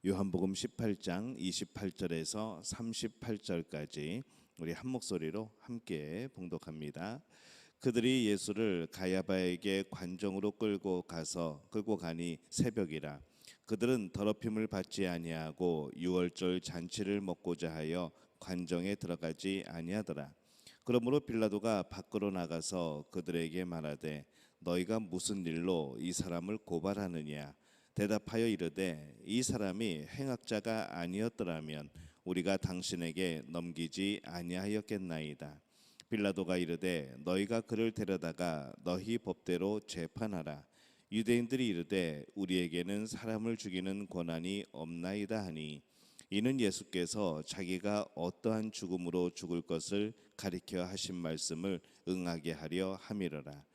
요한복음 18장 28절에서 38절까지 우리 한 목소리로 함께 봉독합니다. 그들이 예수를 가야바에게 관정으로 끌고 가니 새벽이라. 그들은 더럽힘을 받지 아니하고 유월절 잔치를 먹고자 하여 관정에 들어가지 아니하더라. 그러므로 빌라도가 밖으로 나가서 그들에게 말하되 너희가 무슨 일로 이 사람을 고발하느냐. 대답하여 이르되 이 사람이 행악자가 아니었더라면 우리가 당신에게 넘기지 아니하였겠나이다. 빌라도가 이르되 너희가 그를 데려다가 너희 법대로 재판하라. 유대인들이 이르되 우리에게는 사람을 죽이는 권한이 없나이다 하니 이는 예수께서 자기가 어떠한 죽음으로 죽을 것을 가리켜 하신 말씀을 응하게 하려 함이로라.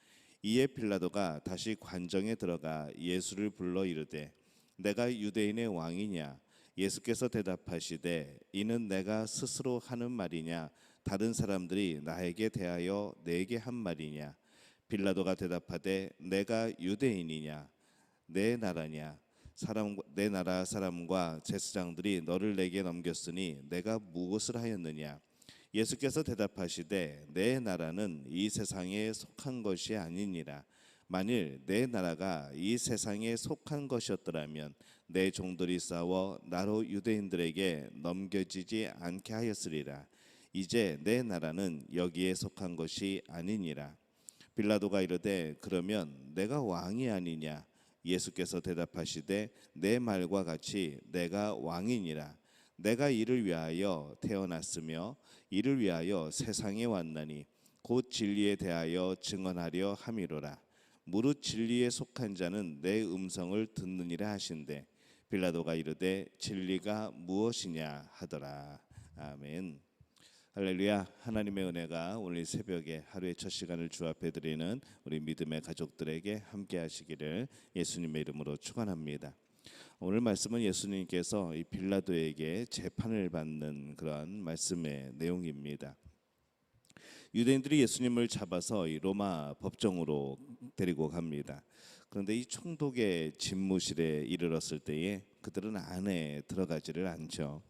이에 빌라도가 다시 관정에 들어가 예수를 불러 이르되 내가 유대인의 왕이냐. 예수께서 대답하시되 이는 내가 스스로 하는 말이냐 다른 사람들이 나에게 대하여 내게 한 말이냐. 빌라도가 대답하되 내가 유대인이냐 내 나라냐. 내 나라 사람과 제사장들이 너를 내게 넘겼으니 내가 무엇을 하였느냐. 예수께서 대답하시되 내 나라는 이 세상에 속한 것이 아니니라. 만일 내 나라가 이 세상에 속한 것이었더라면 내 종들이 싸워 나로 유대인들에게 넘겨지지 않게 하였으리라. 이제 내 나라는 여기에 속한 것이 아니니라. 빌라도가 이르되 그러면 내가 왕이 아니냐. 예수께서 대답하시되 내 말과 같이 내가 왕이니라. 내가 이를 위하여 태어났으며 이를 위하여 세상에 왔나니 곧 진리에 대하여 증언하려 함이로라. 무릇 진리에 속한 자는 내 음성을 듣느니라 하신대 빌라도가 이르되 진리가 무엇이냐 하더라. 아멘. 할렐루야. 하나님의 은혜가 오늘 새벽에 하루의 첫 시간을 주 앞에 드리는 우리 믿음의 가족들에게 함께 하시기를 예수님의 이름으로 축원합니다. 오늘 말씀은 예수님께서 이 빌라도에게 재판을 받는 그러한 말씀의 내용입니다. 유대인들이 예수님을 잡아서 이 로마 법정으로 데리고 갑니다. 그런데 이 총독의 집무실에 이르렀을 때에 그들은 안에 들어가지를 않죠.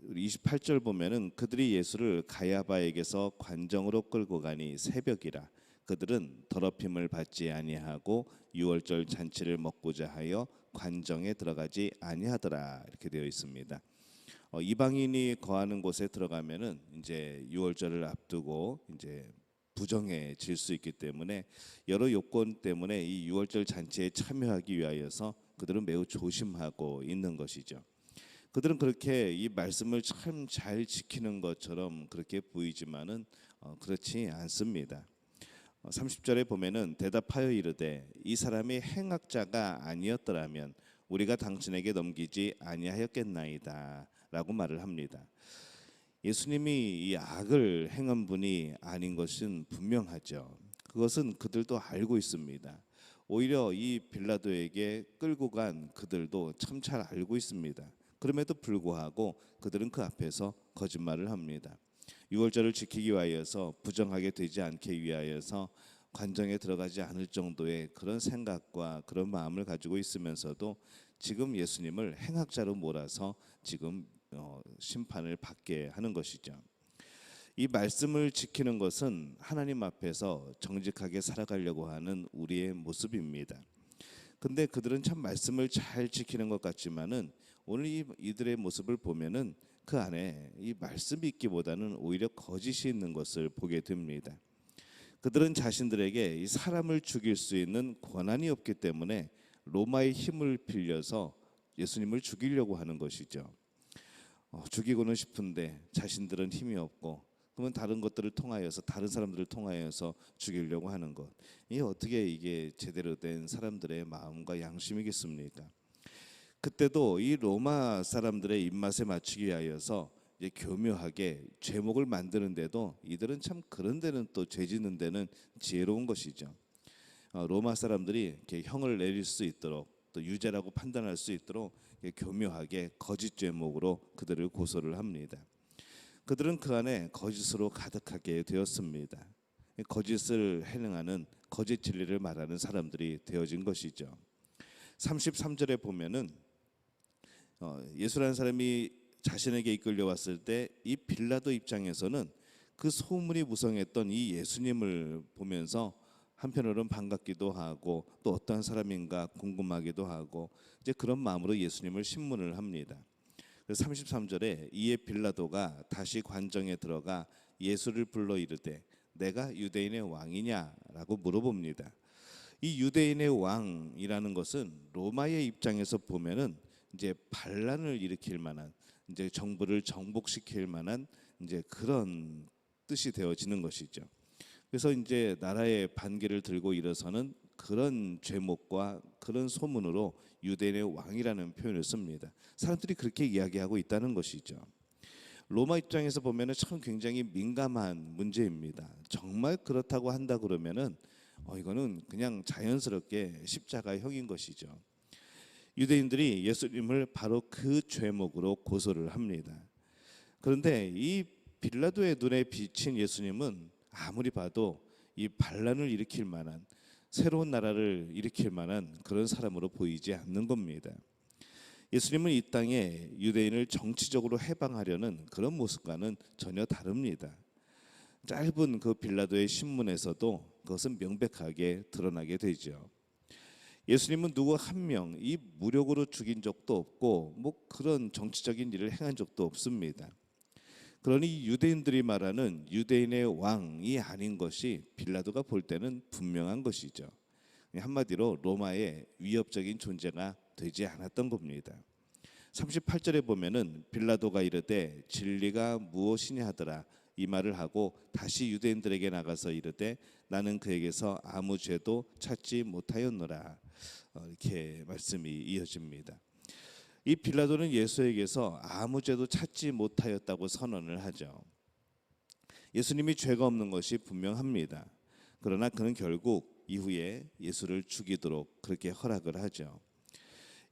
우리 28절 보면은 그들이 예수를 가야바에게서 관정으로 끌고 가니 새벽이라. 그들은 더럽힘을 받지 아니하고 유월절 잔치를 먹고자 하여 관정에 들어가지 아니하더라. 이렇게 되어 있습니다. 이방인이 거하는 곳에 들어가면은 이제 유월절을 앞두고 이제 부정해질 수 있기 때문에 여러 요건 때문에 이 유월절 잔치에 참여하기 위하여서 그들은 매우 조심하고 있는 것이죠. 그들은 그렇게 이 말씀을 참 잘 지키는 것처럼 그렇게 보이지만은 그렇지 않습니다. 30절에 보면은 대답하여 이르되 이 사람이 행악자가 아니었더라면 우리가 당신에게 넘기지 아니하였겠나이다 라고 말을 합니다. 예수님이 이 악을 행한 분이 아닌 것은 분명하죠. 그것은 그들도 알고 있습니다. 오히려 이 빌라도에게 끌고 간 그들도 참 잘 알고 있습니다. 그럼에도 불구하고 그들은 그 앞에서 거짓말을 합니다. 유월절을 지키기 위하여서 부정하게 되지 않기 위하여서 관정에 들어가지 않을 정도의 그런 생각과 그런 마음을 가지고 있으면서도 지금 예수님을 행악자로 몰아서 지금 심판을 받게 하는 것이죠. 이 말씀을 지키는 것은 하나님 앞에서 정직하게 살아가려고 하는 우리의 모습입니다. 근데 그들은 참 말씀을 잘 지키는 것 같지만은 오늘 이들의 모습을 보면은 그 안에 이 말씀이 있기보다는 오히려 거짓이 있는 것을 보게 됩니다. 그들은 자신들에게 이 사람을 죽일 수 있는 권한이 없기 때문에 로마의 힘을 빌려서 예수님을 죽이려고 하는 것이죠. 죽이고는 싶은데 자신들은 힘이 없고 그러면 다른 것들을 통하여서 다른 사람들을 통하여서 죽이려고 하는 것. 이게 어떻게 이게 제대로 된 사람들의 마음과 양심이겠습니까? 그때도 이 로마 사람들의 입맛에 맞추기 위하여서 이제 교묘하게 죄목을 만드는데도 이들은 참 그런 데는 또 죄 짓는 데는 지혜로운 것이죠. 로마 사람들이 이렇게 형을 내릴 수 있도록 또 유죄라고 판단할 수 있도록 교묘하게 거짓 죄목으로 그들을 고소를 합니다. 그들은 그 안에 거짓으로 가득하게 되었습니다. 거짓을 행하는 거짓 진리를 말하는 사람들이 되어진 것이죠. 33절에 보면은 예수라는 사람이 자신에게 이끌려 왔을 때 이 빌라도 입장에서는 그 소문이 무성했던 이 예수님을 보면서 한편으로는 반갑기도 하고 또 어떠한 사람인가 궁금하기도 하고 이제 그런 마음으로 예수님을 신문을 합니다. 그래서 33절에 이에 빌라도가 다시 관정에 들어가 예수를 불러 이르되 내가 유대인의 왕이냐라고 물어봅니다. 이 유대인의 왕이라는 것은 로마의 입장에서 보면은 이제 반란을 일으킬 만한 이제 정부를 정복시킬 만한 이제 그런 뜻이 되어지는 것이죠. 그래서 이제 나라의 반기를 들고 일어서는 그런 죄목과 그런 소문으로 유대인의 왕이라는 표현을 씁니다. 사람들이 그렇게 이야기하고 있다는 것이죠. 로마 입장에서 보면은 참 굉장히 민감한 문제입니다. 정말 그렇다고 한다 그러면은 이거는 그냥 자연스럽게 십자가형인 것이죠. 유대인들이 예수님을 바로 그 죄목으로 고소를 합니다. 그런데 이 빌라도의 눈에 비친 예수님은 아무리 봐도 이 반란을 일으킬 만한 새로운 나라를 일으킬 만한 그런 사람으로 보이지 않는 겁니다. 예수님은 이 땅에 유대인을 정치적으로 해방하려는 그런 모습과는 전혀 다릅니다. 짧은 그 빌라도의 신문에서도 그것은 명백하게 드러나게 되죠. 예수님은 누구 한 명 이 무력으로 죽인 적도 없고 뭐 그런 정치적인 일을 행한 적도 없습니다. 그러니 유대인들이 말하는 유대인의 왕이 아닌 것이 빌라도가 볼 때는 분명한 것이죠. 한마디로 로마의 위협적인 존재가 되지 않았던 겁니다. 38절에 보면은 빌라도가 이르되 진리가 무엇이냐 하더라 이 말을 하고 다시 유대인들에게 나가서 이르되 나는 그에게서 아무 죄도 찾지 못하였노라. 이렇게 말씀이 이어집니다. 이 빌라도는 예수에게서 아무 죄도 찾지 못하였다고 선언을 하죠. 예수님이 죄가 없는 것이 분명합니다. 그러나 그는 결국 이후에 예수를 죽이도록 그렇게 허락을 하죠.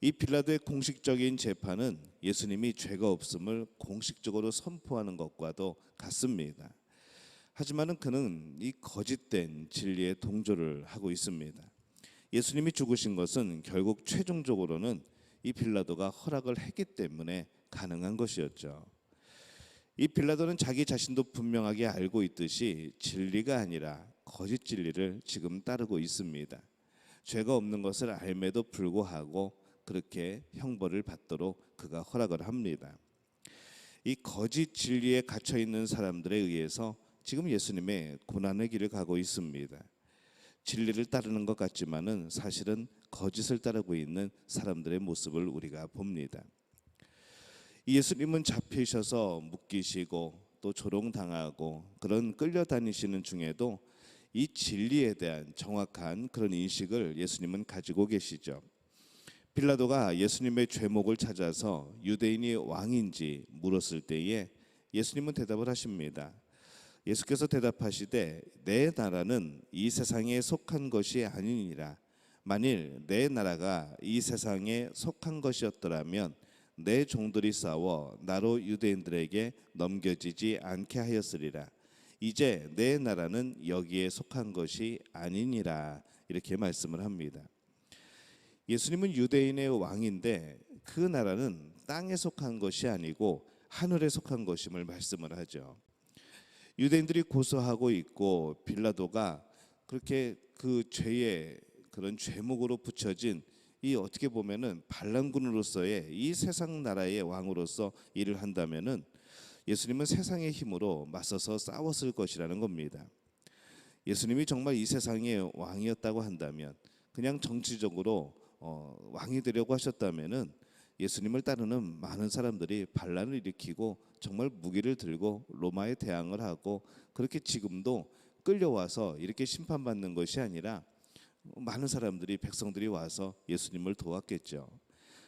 이 빌라도의 공식적인 재판은 예수님이 죄가 없음을 공식적으로 선포하는 것과도 같습니다. 하지만은 그는 이 거짓된 진리에 동조를 하고 있습니다. 예수님이 죽으신 것은 결국 최종적으로는 이 빌라도가 허락을 했기 때문에 가능한 것이었죠. 이 빌라도는 자기 자신도 분명하게 알고 있듯이 진리가 아니라 거짓 진리를 지금 따르고 있습니다. 죄가 없는 것을 알매도 불구하고 그렇게 형벌을 받도록 그가 허락을 합니다. 이 거짓 진리에 갇혀 있는 사람들에 의해서 지금 예수님의 고난의 길을 가고 있습니다. 진리를 따르는 것 같지만은 사실은 거짓을 따르고 있는 사람들의 모습을 우리가 봅니다. 예수님은 잡히셔서 묶이시고 또 조롱당하고 그런 끌려다니시는 중에도 이 진리에 대한 정확한 그런 인식을 예수님은 가지고 계시죠. 빌라도가 예수님의 죄목을 찾아서 유대인이 왕인지 물었을 때에 예수님은 대답을 하십니다. 예수께서 대답하시되 내 나라는 이 세상에 속한 것이 아니니라. 만일 내 나라가 이 세상에 속한 것이었더라면 내 종들이 싸워 나로 유대인들에게 넘겨지지 않게 하였으리라. 이제 내 나라는 여기에 속한 것이 아니니라. 이렇게 말씀을 합니다. 예수님은 유대인의 왕인데 그 나라는 땅에 속한 것이 아니고 하늘에 속한 것임을 말씀을 하죠. 유대인들이 고소하고 있고 빌라도가 그렇게 그 죄의 그런 죄목으로 붙여진 이 어떻게 보면은 반란군으로서의 이 세상 나라의 왕으로서 일을 한다면은 예수님은 세상의 힘으로 맞서서 싸웠을 것이라는 겁니다. 예수님이 정말 이 세상의 왕이었다고 한다면 그냥 정치적으로 왕이 되려고 하셨다면은 예수님을 따르는 많은 사람들이 반란을 일으키고 정말 무기를 들고 로마에 대항을 하고 그렇게 지금도 끌려와서 이렇게 심판받는 것이 아니라 많은 사람들이 백성들이 와서 예수님을 도왔겠죠.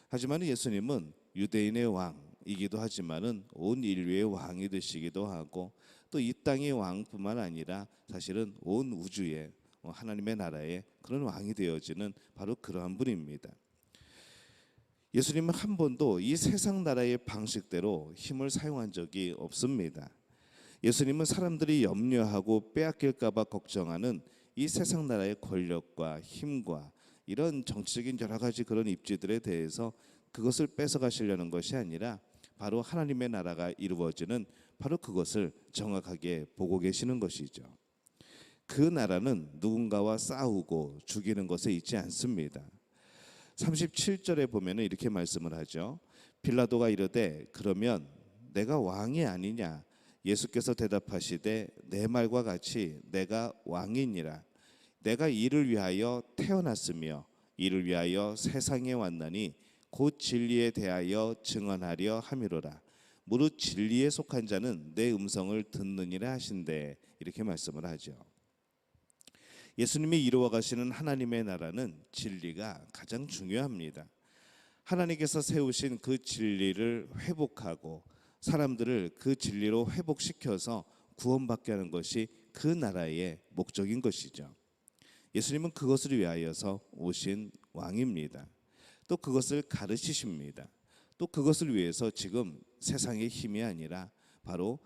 하지만 예수님은 유대인의 왕이기도 하지만은 온 인류의 왕이 되시기도 하고 또 이 땅의 왕뿐만 아니라 사실은 온 우주의 하나님의 나라의 그런 왕이 되어지는 바로 그러한 분입니다. 예수님은 한 번도 이 세상 나라의 방식대로 힘을 사용한 적이 없습니다. 예수님은 사람들이 염려하고 빼앗길까 봐 걱정하는 이 세상 나라의 권력과 힘과 이런 정치적인 여러 가지 그런 입지들에 대해서 그것을 뺏어가시려는 것이 아니라 바로 하나님의 나라가 이루어지는 바로 그것을 정확하게 보고 계시는 것이죠. 그 나라는 누군가와 싸우고 죽이는 것에 있지 않습니다. 37절에 보면은 이렇게 말씀을 하죠. 빌라도가 이르되 그러면 내가 왕이 아니냐? 예수께서 대답하시되 내 말과 같이 내가 왕이니라. 내가 이를 위하여 태어났으며 이를 위하여 세상에 왔나니 곧 진리에 대하여 증언하려 함이로라. 무릇 진리에 속한 자는 내 음성을 듣느니라 하신대. 이렇게 말씀을 하죠. 예수님이 이루어 가시는 하나님의 나라는 진리가 가장 중요합니다. 하나님께서 세우신 그 진리를 회복하고 사람들을 그 진리로 회복시켜서 구원받게 하는 것이 그 나라의 목적인 것이죠. 예수님은 그것을 위하여서 오신 왕입니다. 또 그것을 가르치십니다. 또 그것을 위해서 지금 세상의 힘이 아니라 바로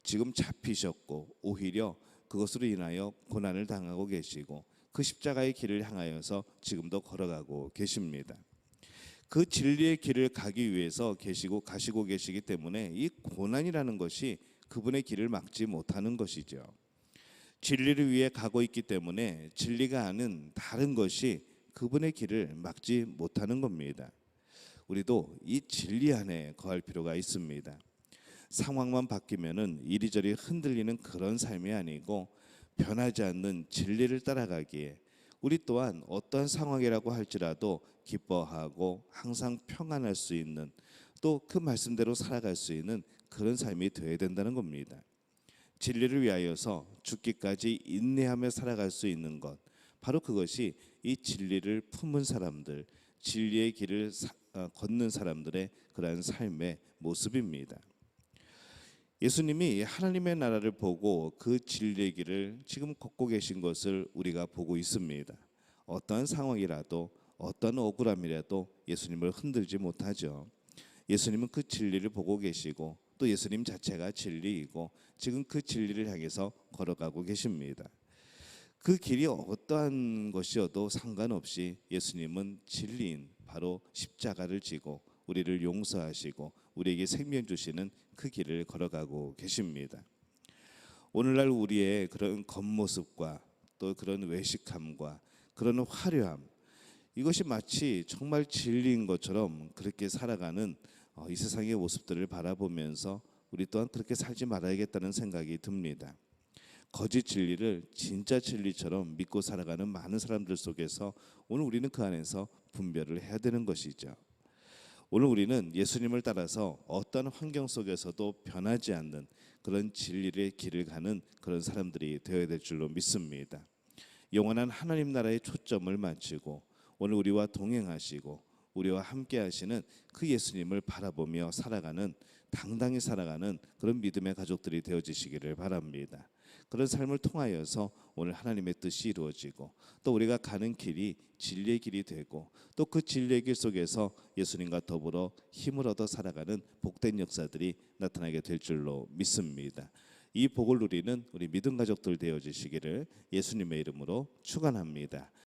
지금 잡히셨고 오히려 그것으로 인하여 고난을 당하고 계시고 그 십자가의 길을 향하여서 지금도 걸어가고 계십니다. 그 진리의 길을 가기 위해서 가시고 계시기 때문에 이 고난이라는 것이 그분의 길을 막지 못하는 것이죠. 진리를 위해 가고 있기 때문에 진리가 아는 다른 것이 그분의 길을 막지 못하는 겁니다. 우리도 이 진리 안에 거할 필요가 있습니다. 상황만 바뀌면은 이리저리 흔들리는 그런 삶이 아니고 변하지 않는 진리를 따라가기에 우리 또한 어떠한 상황이라고 할지라도 기뻐하고 항상 평안할 수 있는 또 그 말씀대로 살아갈 수 있는 그런 삶이 되어야 된다는 겁니다. 진리를 위하여서 죽기까지 인내하며 살아갈 수 있는 것, 바로 그것이 이 진리를 품은 사람들, 진리의 길을 걷는 사람들의 그러한 삶의 모습입니다. 예수님이 하나님의 나라를 보고 그 진리의 길을 지금 걷고 계신 것을 우리가 보고 있습니다. 어떠한 상황이라도 어떤 억울함이라도 예수님을 흔들지 못하죠. 예수님은 그 진리를 보고 계시고 또 예수님 자체가 진리이고 지금 그 진리를 향해서 걸어가고 계십니다. 그 길이 어떠한 것이어도 상관없이 예수님은 진리인 바로 십자가를 지고 우리를 용서하시고 우리에게 생명 주시는 그 길을 걸어가고 계십니다. 오늘날 우리의 그런 겉모습과 또 그런 외식함과 그런 화려함, 이것이 마치 정말 진리인 것처럼 그렇게 살아가는 이 세상의 모습들을 바라보면서 우리 또한 그렇게 살지 말아야겠다는 생각이 듭니다. 거짓 진리를 진짜 진리처럼 믿고 살아가는 많은 사람들 속에서 오늘 우리는 그 안에서 분별을 해야 되는 것이죠. 오늘 우리는 예수님을 따라서 어떤 환경 속에서도 변하지 않는 그런 진리의 길을 가는 그런 사람들이 되어야 될 줄로 믿습니다. 영원한 하나님 나라의 초점을 맞추고 오늘 우리와 동행하시고 우리와 함께 하시는 그 예수님을 바라보며 살아가는, 당당히 살아가는 그런 믿음의 가족들이 되어지시기를 바랍니다. 그런 삶을 통하여서 오늘 하나님의 뜻이 이루어지고 또 우리가 가는 길이 진리의 길이 되고 또 그 진리의 길 속에서 예수님과 더불어 힘을 얻어 살아가는 복된 역사들이 나타나게 될 줄로 믿습니다. 이 복을 누리는 우리 믿음 가족들 되어지시기를 예수님의 이름으로 축원합니다.